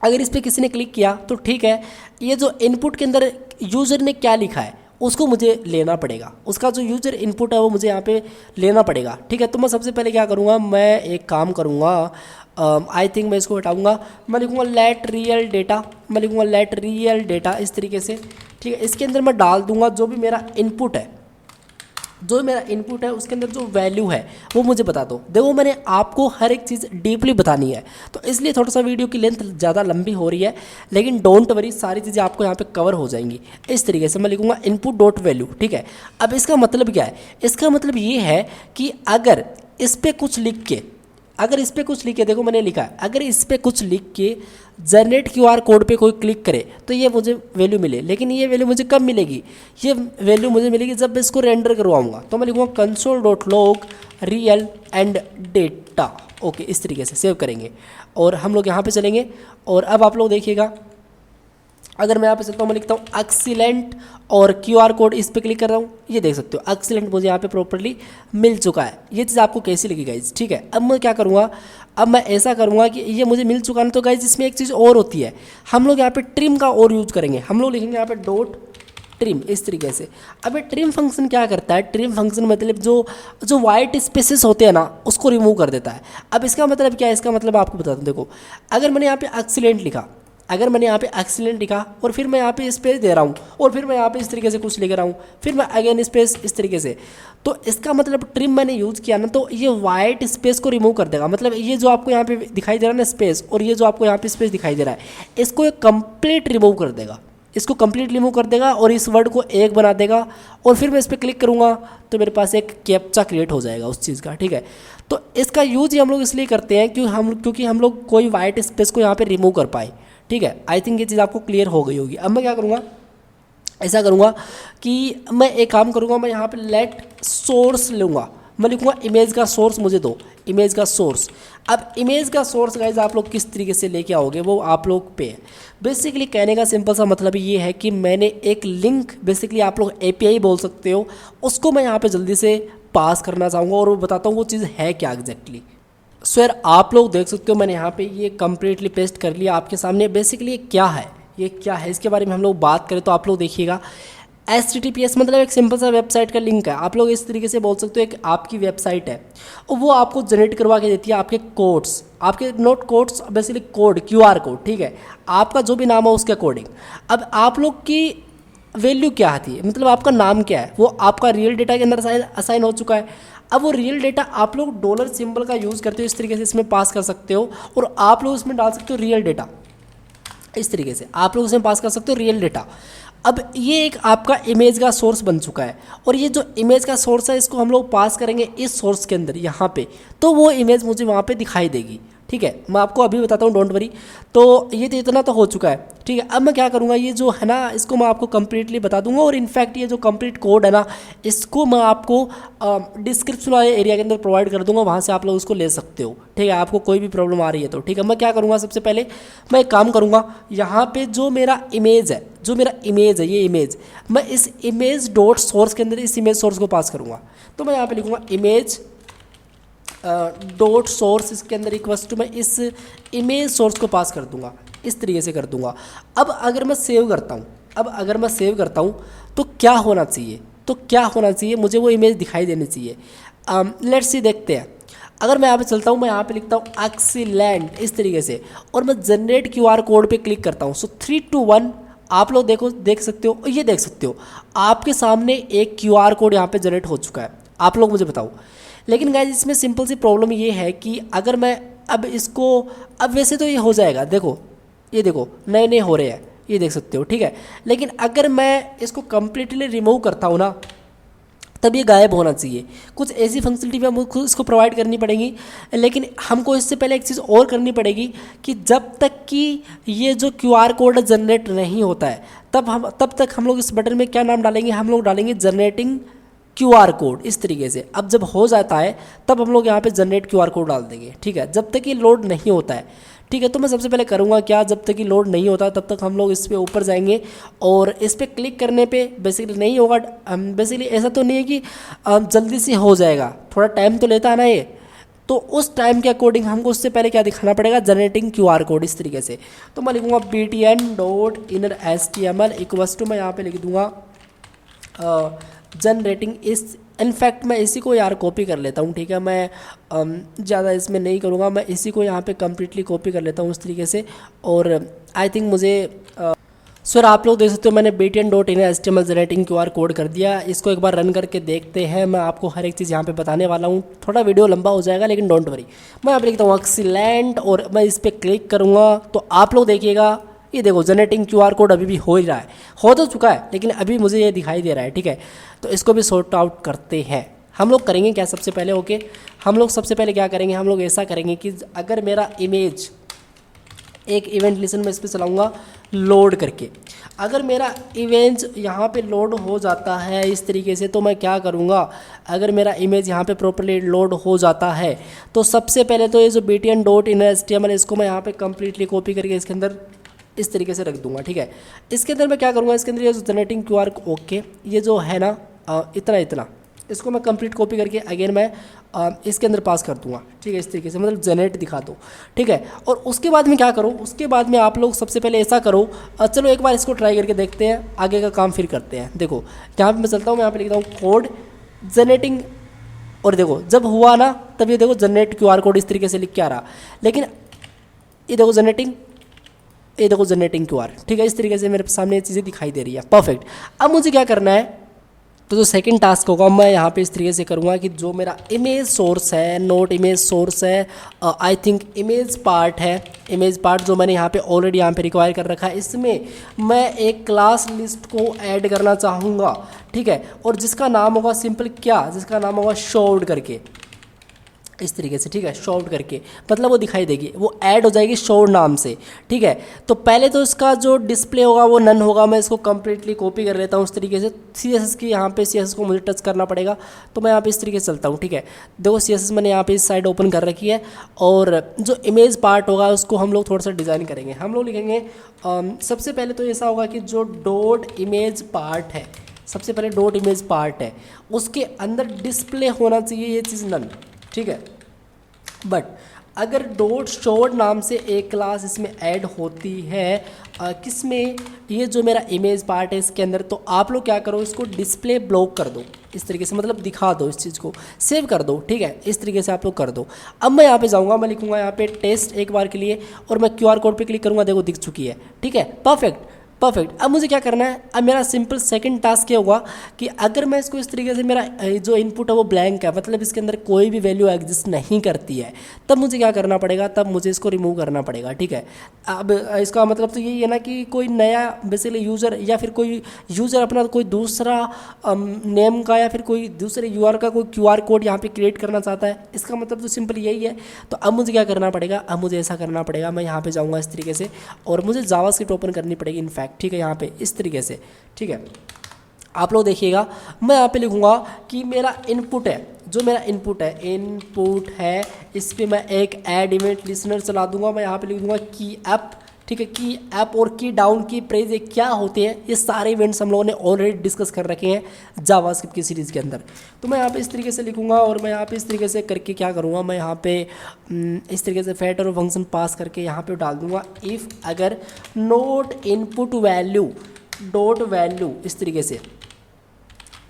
अगर इस पर किसी ने क्लिक किया तो ठीक है, ये जो इनपुट के अंदर यूज़र ने क्या लिखा है उसको मुझे लेना पड़ेगा, उसका जो यूज़र इनपुट है वो मुझे यहाँ पे लेना पड़ेगा, ठीक है। तो मैं सबसे पहले क्या करूँगा, मैं एक काम करूँगा, आई थिंक मैं इसको हटाऊँगा, मैं लिखूँगा लेट रियल डेटा, मैं लिखूँगा लेट रियल डेटा इस तरीके से, ठीक है। इसके अंदर मैं डाल दूंगा जो भी मेरा इनपुट है, जो मेरा इनपुट है उसके अंदर जो वैल्यू है वो मुझे बता दो। देखो मैंने आपको हर एक चीज़ डीपली बतानी है, तो इसलिए थोड़ा सा वीडियो की लेंथ ज़्यादा लंबी हो रही है, लेकिन डोंट वरी, सारी चीज़ें आपको यहाँ पे कवर हो जाएंगी। इस तरीके से मैं लिखूँगा इनपुट डॉट वैल्यू, ठीक है। अब इसका मतलब क्या है? इसका मतलब ये है कि अगर इस पर कुछ लिख के, अगर इस पर कुछ लिख के, देखो मैंने लिखा है, अगर इस पर कुछ लिख के जनरेट क्यूआर कोड पे कोई क्लिक करे तो ये मुझे वैल्यू मिले। लेकिन ये वैल्यू मुझे कब मिलेगी? ये वैल्यू मुझे मिलेगी जब मैं इसको रेंडर करवाऊंगा। तो मैं लिखूँगा console dot log real and data. Okay, इस तरीके से सेव करेंगे और हम लोग यहाँ पे चलेंगे। और अब आप लोग देखिएगा, अगर मैं यहाँ पे चलता हूँ, मैं लिखता हूँ एक्सीलेंट और क्यूआर कोड, इस पर क्लिक कर रहा हूँ, ये देख सकते हो एक्सीलेंट मुझे यहाँ पे प्रॉपर्ली मिल चुका है। ये चीज़ आपको कैसी लगी गाइज? ठीक है। अब मैं क्या करूँगा, अब मैं ऐसा करूँगा कि ये मुझे मिल चुका है ना, तो गाइज इसमें एक चीज़ और होती है, हम लोग यहाँ पे ट्रिम का और यूज करेंगे। हम लोग लिखेंगे यहाँ पे डॉट ट्रिम, इस तरीके से। अब ये ट्रिम फंक्शन क्या करता है? ट्रिम फंक्शन मतलब जो जो वाइट स्पेसेस होते हैं ना, उसको रिमूव कर देता है। अब इसका मतलब क्या है? इसका मतलब आपको बताता हूँ। देखो, अगर मैंने यहाँ पे एक्सीलेंट लिखा, अगर मैंने यहाँ पे एक्सीलेंट लिखा और फिर मैं यहाँ पे स्पेस दे रहा हूँ और फिर मैं यहाँ पे इस तरीके से कुछ लिख रहा हूँ, फिर मैं अगेन स्पेस, इस तरीके से, तो इसका मतलब ट्रिम मैंने यूज़ किया ना, तो ये वाइट स्पेस को रिमूव कर देगा। मतलब ये जो आपको यहाँ पे दिखाई दे रहा है ना स्पेस, और ये जो आपको यहाँ पे स्पेस दिखाई दे रहा है, इसको ये कंप्लीट रिमूव कर देगा, इसको कंप्लीट रिमूव कर देगा और इस वर्ड को एक बना देगा। और फिर मैं इस पर क्लिक करूँगा तो मेरे पास एक कैप्चा क्रिएट हो जाएगा उस चीज़ का, ठीक है। तो इसका यूज हम लोग इसलिए करते हैं क्योंकि हम लोग कोई वाइट स्पेस को यहाँ पे रिमूव कर पाए, ठीक है। आई थिंक ये चीज़ आपको क्लियर हो गई होगी। अब मैं क्या करूँगा, ऐसा करूँगा कि मैं एक काम करूँगा, मैं यहाँ पे लेट सोर्स लूँगा, मैं लिखूँगा इमेज का सोर्स मुझे दो, इमेज का सोर्स। अब इमेज का सोर्स गाइज आप लोग किस तरीके से लेके आओगे वो आप लोग पे है। बेसिकली कहने का सिंपल सा मतलब ये है कि मैंने एक लिंक, बेसिकली आप लोग एपीआई बोल सकते हो, उसको मैं यहाँ पे जल्दी से पास करना चाहूँगा और वो बताता हूँ वो चीज़ है क्या एग्जैक्टली। सो यार आप लोग देख सकते हो मैंने यहाँ पे ये कम्प्लीटली पेस्ट कर लिया आपके सामने। बेसिकली क्या है, ये क्या है, इसके बारे में हम लोग बात करें तो आप लोग देखिएगा, HTTPS मतलब एक सिंपल सा वेबसाइट का लिंक है। आप लोग इस तरीके से बोल सकते हो, एक आपकी वेबसाइट है और वो आपको जनरेट करवा के देती है आपके कोड्स, आपके note codes, basically code, QR code, ठीक है, आपका जो भी नाम है उसके अकॉर्डिंग। अब आप लोग की वैल्यू क्या आती है, मतलब आपका नाम क्या है, वो आपका रियल डेटा के अंदर असाइन हो चुका है। अब वो रियल डेटा आप लोग डॉलर सिंबल का यूज़ करते हो, इस तरीके से इसमें पास कर सकते हो और आप लोग इसमें डाल सकते हो रियल डेटा, इस तरीके से आप लोग इसमें पास कर सकते हो रियल डेटा। अब ये एक आपका इमेज का सोर्स बन चुका है और ये जो इमेज का सोर्स है इसको हम लोग पास करेंगे इस सोर्स के अंदर यहाँ पे, तो वो इमेज मुझे वहाँ पे दिखाई देगी, ठीक है। मैं आपको अभी बताता हूँ, डोंट वरी। तो ये तो इतना तो हो चुका है, ठीक है। अब मैं क्या करूँगा, ये जो है ना इसको मैं आपको कंप्लीटली बता दूंगा और इनफैक्ट ये जो कंप्लीट कोड है ना इसको मैं आपको डिस्क्रिप्शन वाले एरिया के अंदर प्रोवाइड कर दूंगा, वहाँ से आप लोग उसको ले सकते हो, ठीक है। आपको कोई भी प्रॉब्लम आ रही है तो, ठीक है। मैं क्या करूँगा, सबसे पहले मैं एक काम करूँगा, यहाँ पे जो मेरा इमेज है, जो मेरा इमेज है, ये इमेज, मैं इस इमेज डॉट सोर्स के अंदर इस इमेज सोर्स को पास करूँगा। तो मैं यहाँ पे लिखूँगा इमेज डॉट सोर्स, इसके अंदर इक्वल्स टू मैं इस इमेज सोर्स को पास कर दूंगा, इस तरीके से कर दूंगा। अब अगर मैं सेव करता हूँ, अब अगर मैं सेव करता हूँ तो क्या होना चाहिए, तो क्या होना चाहिए, मुझे वो इमेज दिखाई देनी चाहिए। लेट्स सी, देखते हैं। अगर मैं यहाँ पे चलता हूँ, मैं यहाँ पे लिखता हूँ एक्सीलेंट, इस तरीके से, और मैं जनरेट QR कोड पे क्लिक करता हूँ। सो 3, 2, 1 आप लोग देख सकते हो, ये देख सकते हो आपके सामने एक QR कोड यहाँ पे जनरेट हो चुका है। आप लोग मुझे बताओ, लेकिन गाइस इसमें सिंपल सी प्रॉब्लम ये है कि अगर मैं अब इसको, अब वैसे तो ये हो जाएगा, देखो ये देखो नए नए हो रहे हैं, ये देख सकते हो, ठीक है। लेकिन अगर मैं इसको कम्प्लीटली रिमूव करता हूँ ना, तब ये गायब होना चाहिए। कुछ ऐसी फंक्शनलिटी भी हमको इसको प्रोवाइड करनी पड़ेगी, लेकिन हमको इससे पहले एक चीज़ और करनी पड़ेगी कि जब तक कि ये जो QR कोड जनरेट नहीं होता है तब तक हम लोग इस बटन में क्या नाम डालेंगे, हम लोग डालेंगे जनरेटिंग QR कोड, इस तरीके से। अब जब हो जाता है तब हम लोग यहाँ पे जनरेट QR कोड डाल देंगे, ठीक है। जब तक ये लोड नहीं होता है, ठीक है, तो मैं सबसे पहले करूँगा क्या, जब तक ये लोड नहीं होता तब तक हम लोग इस पे ऊपर जाएंगे और इस पर क्लिक करने पे बेसिकली नहीं होगा। बेसिकली ऐसा तो नहीं है कि जल्दी से हो जाएगा, थोड़ा टाइम तो लेता है ना ये, तो उस टाइम के अकॉर्डिंग हमको उससे पहले क्या दिखाना पड़ेगा, जनरेटिंग QR कोड, इस तरीके से। तो मैं लिखूँगा btn.inner.html इक्वल्स टू, मैं यहाँ पे लिख दूँगा जनरेटिंग इस, इनफैक्ट मैं इसी को यार कॉपी कर लेता हूँ, ठीक है। मैं ज़्यादा इसमें नहीं करूँगा, मैं इसी को यहाँ पे कम्प्लीटली कॉपी कर लेता हूँ इस तरीके से। और आई थिंक मुझे सर आप लोग देख सकते हो मैंने btn.in HTML generating QR code कर दिया। इसको एक बार रन करके देखते हैं। मैं आपको हर एक चीज़ यहाँ पे बताने वाला हूँ। थोड़ा वीडियो लंबा हो जाएगा लेकिन डोंट वरी। मैं यहाँ पे लिखता हूँ एक्सीलेंट और मैं इस पर क्लिक करूँगा तो आप लोग देखिएगा, ये देखो जनरेटिंग QR कोड अभी भी हो ही रहा है। हो तो चुका है लेकिन अभी मुझे ये दिखाई दे रहा है। ठीक है, तो इसको भी सॉर्ट आउट करते हैं। हम लोग करेंगे क्या सबसे पहले, ओके हम लोग सबसे पहले क्या करेंगे, हम लोग ऐसा करेंगे कि अगर मेरा इमेज एक इवेंट लिसन में इस पर चलाऊँगा लोड करके, अगर मेरा इमेज यहाँ पे लोड हो जाता है इस तरीके से, तो मैं क्या करूँगा, अगर मेरा इमेज यहाँ पे प्रॉपर्ली लोड हो जाता है तो सबसे पहले तो ये जो btn.in HTML इसको मैं यहाँ पे कम्प्लीटली कॉपी करके इसके अंदर इस तरीके से रख दूंगा। ठीक है, इसके अंदर मैं क्या करूँगा, इसके अंदर ये जो जनरेटिंग QR ओके ये जो है ना इतना इसको मैं कंप्लीट कॉपी करके अगेन मैं इसके अंदर पास कर दूंगा। ठीक है, इस तरीके से मतलब जनरेट दिखा दो। ठीक है, और उसके बाद में क्या करो, उसके बाद में आप लोग सबसे पहले ऐसा करो, चलो एक बार इसको ट्राई करके देखते हैं, आगे का काम फिर करते हैं। देखो यहाँ पे मैं चलता हूँ, मैं यहाँ पे लिखता हूँ कोड जनरेटिंग, और देखो जब हुआ ना तब ये देखो जनरेट QR कोड इस तरीके से लिख के आ रहा, लेकिन ये देखो जनरेटिंग, ये देखो जनरेटिंग QR। ठीक है, इस तरीके से मेरे सामने ये चीज़ें दिखाई दे रही है। परफेक्ट। अब मुझे क्या करना है, तो जो सेकंड टास्क होगा मैं यहाँ पे इस तरीके से करूँगा कि जो मेरा इमेज सोर्स है, नोट इमेज सोर्स है, आई थिंक इमेज पार्ट है, इमेज पार्ट जो मैंने यहाँ पे ऑलरेडी यहाँ पे रिक्वायर कर रखा है, इसमें मैं एक क्लास लिस्ट को ऐड करना चाहूँगा। ठीक है, और जिसका नाम होगा सिंपल क्या, जिसका नाम होगा शोड करके, इस तरीके से। ठीक है, शॉर्ट करके मतलब वो दिखाई देगी, वो ऐड हो जाएगी शॉर्ट नाम से। ठीक है, तो पहले तो इसका जो डिस्प्ले होगा वो नन होगा। मैं इसको कम्प्लीटली कॉपी कर लेता हूँ उस तरीके से। CSS की यहाँ पे CSS को मुझे टच करना पड़ेगा, तो मैं यहाँ पे इस तरीके से चलता हूँ। ठीक है, देखो CSS मैंने यहाँ पे इस साइड ओपन कर रखी है, और जो इमेज पार्ट होगा उसको हम लोग थोड़ा सा डिज़ाइन करेंगे। हम लोग लिखेंगे सबसे पहले तो ऐसा होगा कि जो डॉट इमेज पार्ट है, सबसे पहले डॉट इमेज पार्ट है उसके अंदर डिस्प्ले होना चाहिए ये चीज़ नन। ठीक है, बट अगर डॉट शोड नाम से एक क्लास इसमें ऐड होती है किसमें, ये जो मेरा इमेज पार्ट है इसके अंदर, तो आप लोग क्या करो, इसको डिस्प्ले ब्लॉक कर दो इस तरीके से, मतलब दिखा दो, इस चीज़ को सेव कर दो। ठीक है, इस तरीके से आप लोग कर दो। अब मैं यहाँ पे जाऊँगा, मैं लिखूँगा यहाँ पे टेस्ट एक बार के लिए, और मैं QR कोड पे क्लिक करूँगा, देखो दिख चुकी है। ठीक है, परफेक्ट। अब मुझे क्या करना है, अब मेरा सिंपल सेकंड टास्क ये होगा कि अगर मैं इसको इस तरीके से, मेरा जो इनपुट है वो ब्लैंक है, मतलब इसके अंदर कोई भी वैल्यू एग्जिस्ट नहीं करती है, तब मुझे क्या करना पड़ेगा, तब मुझे इसको रिमूव करना पड़ेगा। ठीक है, अब इसका मतलब तो यही है ना कि कोई नया बेसिकली यूज़र या फिर कोई यूज़र अपना कोई दूसरा नेम का या फिर कोई दूसरे UR का कोई QR कोड यहाँ पे क्रिएट करना चाहता है, इसका मतलब तो सिंपल यही है। तो अब मुझे क्या करना पड़ेगा, अब मुझे ऐसा करना पड़ेगा, मैं यहाँ पे जाऊँगा इस तरीके से, और मुझे जावास्क्रिप्ट ओपन करनी पड़ेगी इनफैक्ट। ठीक है, यहाँ पे इस तरीके से। ठीक है, आप लोग देखिएगा, मैं यहाँ पे लिखूँगा कि मेरा इनपुट है, जो मेरा इनपुट है इस पर मैं एक ऐड इवेंट लिसनर चला दूंगा। मैं यहाँ पे लिख दूंगा की ऐप। ठीक है, की ऐप और की डाउन की प्रेज ये क्या होते हैं, ये सारे इवेंट्स हम लोगों ने ऑलरेडी डिस्कस कर रखे हैं जावास्क्रिप्ट की सीरीज़ के अंदर। तो मैं यहाँ पे इस तरीके से लिखूँगा, और मैं यहाँ पे इस तरीके से करके क्या करूँगा, मैं यहाँ पे इस तरीके से फैक्टर और फंक्शन पास करके यहाँ पे डाल दूँगा, इफ़ अगर note input value dot value, इस तरीके से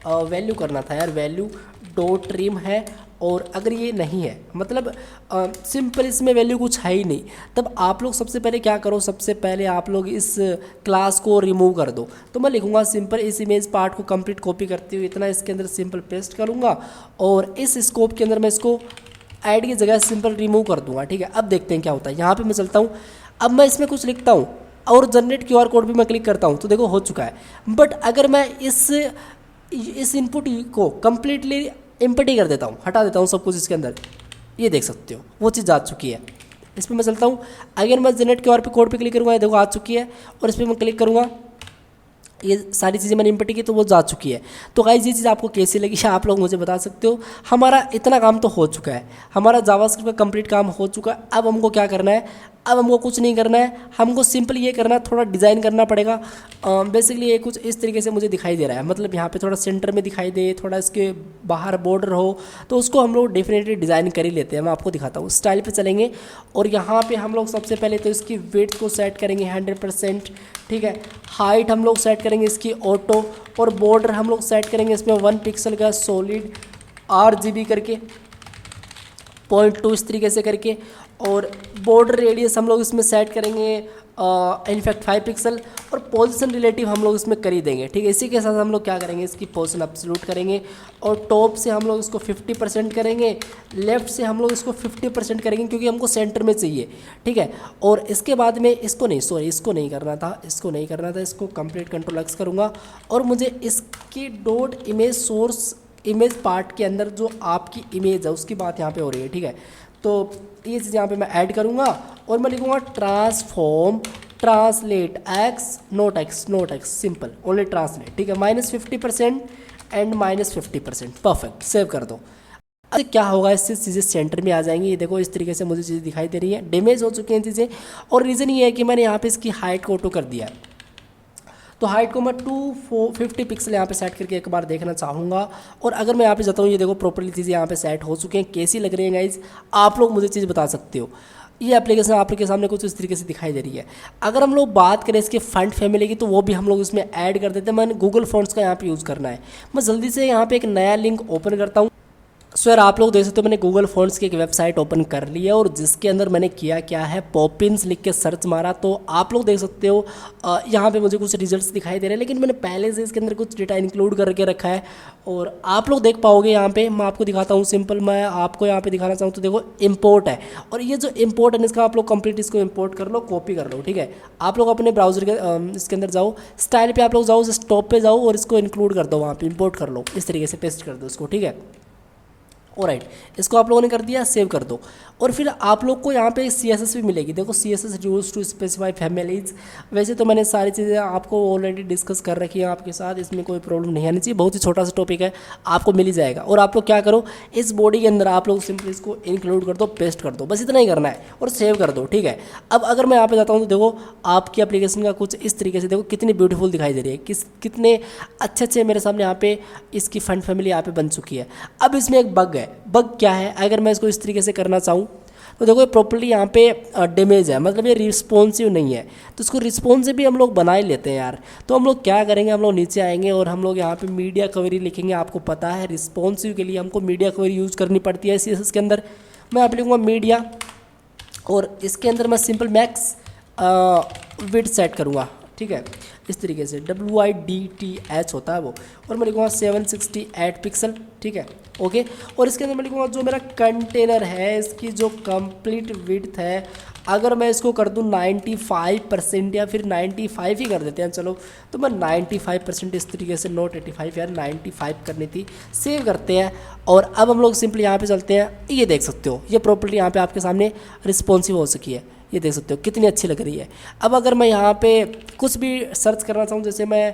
वैल्यू करना था यार, वैल्यू डॉट ट्रिम है, और अगर ये नहीं है, मतलब सिंपल इसमें वैल्यू कुछ है ही नहीं, तब आप लोग सबसे पहले क्या करो, सबसे पहले आप लोग इस क्लास को रिमूव कर दो। तो मैं लिखूँगा सिंपल इस इमेज पार्ट को कंप्लीट कॉपी करते हुए इतना इसके अंदर सिंपल पेस्ट करूँगा, और इस स्कोप के अंदर मैं इसको ऐड की जगह सिंपल रिमूव कर दूँगा। ठीक है, अब देखते हैं क्या होता है। यहाँ पर मैं चलता हूँ, अब मैं इसमें कुछ लिखता हूँ, और जनरेट QR कोड भी मैं क्लिक करता हूँ, तो देखो हो चुका है। बट अगर मैं इस इनपुट को कम्प्लीटली एम्प्टी कर देता हूँ, हटा देता हूँ सब कुछ इसके अंदर, ये देख सकते हो वो चीज़ आ चुकी है। इस पर मैं चलता हूँ, अगर मैं जनरेट QR कोड पे क्लिक करूँगा, ये देखो आ चुकी है, और इस पर मैं क्लिक करूँगा, ये सारी चीज़ें मैंने इम्प्टी की तो वो जा चुकी है। तो गाइस ये चीज़ आपको कैसी लगी आप लोग मुझे बता सकते हो। हमारा इतना काम तो हो चुका है, हमारा जावास्क्रिप्ट का कंप्लीट काम हो चुका है। अब हमको क्या करना है, अब हमको कुछ नहीं करना है, हमको सिंपल ये करना है, थोड़ा डिज़ाइन करना पड़ेगा। बेसिकली ये कुछ इस तरीके से मुझे दिखाई दे रहा है, मतलब यहाँ पे थोड़ा सेंटर में दिखाई दे, थोड़ा इसके बाहर बॉर्डर हो, तो उसको हम लोग डेफिनेटली डिज़ाइन कर ही लेते हैं। मैं आपको दिखाता हूँ, स्टाइल पे चलेंगे, और यहाँ पे हम लोग सबसे पहले तो इसकी विड्थ को सेट करेंगे 100%। ठीक है, हाइट हम लोग सेट करेंगे इसकी ऑटो, और बॉर्डर हम लोग सेट करेंगे इसमें 1 पिक्सल का सॉलिड RGB करके 0.2 इस तरीके से करके, और बॉर्डर रेडियस हम लोग इसमें सेट करेंगे इनफैक्ट 5 पिक्सल, और पोजीशन रिलेटिव हम लोग इसमें कर ही देंगे, ठीक है। इसी के साथ हम लोग क्या करेंगे, इसकी पोजीशन एब्सोल्यूट करेंगे, और टॉप से हम लोग इसको 50% करेंगे, लेफ्ट से हम लोग इसको 50% करेंगे क्योंकि हमको सेंटर में चाहिए, ठीक है। और इसके बाद में इसको नहीं करना था, इसको कंप्लीट कंट्रोल एक्स करूँगा, और मुझे इसकी dot image source image part के अंदर जो आपकी इमेज है उसकी बात यहाँ पे हो रही है, ठीक है। तो ये चीज़ यहाँ पे मैं ऐड करूँगा, और मैं लिखूँगा transform translate x naught x simple only translate, ठीक है। -50% एंड -50%, परफेक्ट, सेव कर दो। अब क्या होगा, इससे चीज़ें सेंटर में आ जाएंगी। ये देखो इस तरीके से मुझे चीज़ें दिखाई दे रही है, डैमेज हो चुकी हैं चीज़ें, और रीज़न ये है कि मैंने यहाँ पे इसकी हाइट को ऑटो कर दिया है। तो हाइट को मैं 250 पिक्सल यहाँ पे सेट करके एक बार देखना चाहूँगा, और अगर मैं यहाँ पे जाता हूँ, ये देखो प्रॉपर्ली चीज़ें यहाँ पे सेट हो चुकी हैं। कैसी लग रही है गाइज, आप लोग मुझे चीज़ बता सकते हो। ये एप्लीकेशन आपके सामने कुछ इस तरीके से दिखाई दे रही है। अगर हम लोग बात करें इसके फंट फैमिली की, तो वो भी हम लोग इसमें ऐड कर देते हैं। मैंने गूगल फॉन्ट्स का यहाँ पे यूज़ करना है। मैं जल्दी से यहाँ पे एक नया लिंक ओपन करता हूँ। सर आप लोग देख सकते हो, मैंने गूगल फॉन्ट्स की एक वेबसाइट ओपन कर ली है, और जिसके अंदर मैंने किया क्या है, पॉपिन्स लिख के सर्च मारा, तो आप लोग देख सकते हो यहाँ पे मुझे कुछ रिजल्ट्स दिखाई दे रहे हैं, लेकिन मैंने पहले से इसके अंदर कुछ डेटा इंक्लूड करके रखा है, और आप लोग देख पाओगे यहाँ पे। मैं आपको दिखाता हूँ सिंपल, मैं आपको यहाँ पे दिखाना चाहूँ तो देखो इम्पोर्ट है, और ये जो इम्पोर्ट है इसका आप लोग कंप्लीट इसको इम्पोर्ट कर लो, कॉपी कर लो, ठीक है। आप लोग अपने ब्राउजर के इसके अंदर जाओ, स्टाइल पे आप लोग जाओ, स्टॉप पे जाओ, और इसको इंक्लूड कर दो, वहाँ पे इम्पोर्ट कर लो, इस तरीके से पेस्ट कर दो इसको, ठीक है। ऑलराइट, इसको आप लोगों ने कर दिया, सेव कर दो। और फिर आप लोग को यहाँ पे CSS भी मिलेगी। देखो CSS use to specify families. वैसे तो मैंने सारी चीज़ें आपको ऑलरेडी डिस्कस कर रखी है आपके साथ, इसमें कोई प्रॉब्लम नहीं आनी चाहिए। बहुत ही छोटा सा टॉपिक है, आपको मिल ही जाएगा। और आप लोग क्या करो, इस बॉडी के अंदर आप लोग सिंपली इसको इंक्लूड कर दो, पेस्ट कर दो, बस इतना ही करना है, और सेव कर दो, ठीक है। अब अगर मैं यहाँ पे जाता हूँ तो देखो आपकी एप्लीकेशन का कुछ इस तरीके से देखो कितनी ब्यूटीफुल दिखाई दे रही है, कितने अच्छे मेरे सामने यहाँ पे इसकी फंड फैमिली यहाँ पे बन चुकी है। अब इसमें एक बग है। बग क्या है, अगर मैं इसको इस तरीके से करना चाहूँ तो देखो ये प्रॉपर्ली यहाँ पे डैमेज है, मतलब ये रिस्पॉन्सिव नहीं है। तो इसको रिस्पॉन्सिव भी हम लोग बना ही लेते हैं यार। तो हम लोग क्या करेंगे, हम लोग नीचे आएंगे और हम लोग यहाँ पे मीडिया कवरी लिखेंगे। आपको पता है रिस्पॉन्सिव के लिए हमको मीडिया कवरी यूज़ करनी पड़ती है CSS के अंदर। मैं यहाँ पे लिखूँगा मीडिया, और इसके अंदर मैं सिंपल मैक्स विड्थ सेट करूँगा, ठीक है, इस तरीके से WIDTH होता है वो, और मैं लिखूँगा 768 पिक्सल, ठीक है, ओके। और इसके अंदर मैं लिखूँगा जो मेरा कंटेनर है, इसकी जो कंप्लीट विड्थ है, अगर मैं इसको कर दूँ 95% या फिर 95 ही कर देते हैं चलो, तो मैं 95% इस तरीके से, नॉट 85 यार, 95 करनी थी। सेव करते हैं, और अब हम लोग सिंपली यहाँ पे चलते हैं। ये देख सकते हो ये प्रॉपर्टी यहाँ पे आपके सामने रिस्पॉन्सिव हो सकी है, ये देख सकते हो कितनी अच्छी लग रही है। अब अगर मैं यहाँ पे कुछ भी सर्च करना चाहूँ, जैसे मैं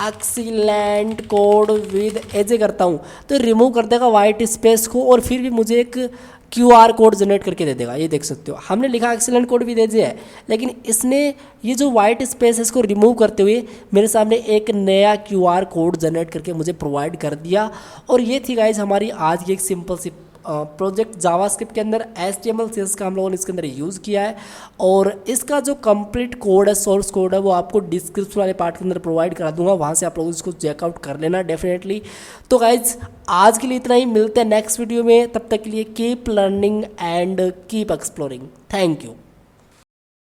एक्सीलेंट कोड विद एजे करता हूँ, तो रिमूव कर देगा वाइट स्पेस को, और फिर भी मुझे एक QR कोड जनरेट करके दे देगा। ये देख सकते हो, हमने लिखा एक्सीलेंट कोड विद एजे है, लेकिन इसने ये जो वाइट स्पेस है इसको रिमूव करते हुए मेरे सामने एक नया QR कोड जनरेट करके मुझे प्रोवाइड कर दिया। और ये थी गाइज हमारी आज की एक सिंपल सी प्रोजेक्ट जावास्क्रिप्ट के अंदर HTML CSS का हम लोगों ने इसके अंदर यूज़ किया है, और इसका जो कंप्लीट कोड है, सोर्स कोड है, वो आपको डिस्क्रिप्शन वाले पार्ट के अंदर प्रोवाइड करा दूंगा, वहाँ से आप लोग इसको चेकआउट कर लेना डेफिनेटली। तो गाइज आज के लिए इतना ही, मिलते हैं नेक्स्ट वीडियो में, तब तक के लिए keep learning and keep exploring. Thank you.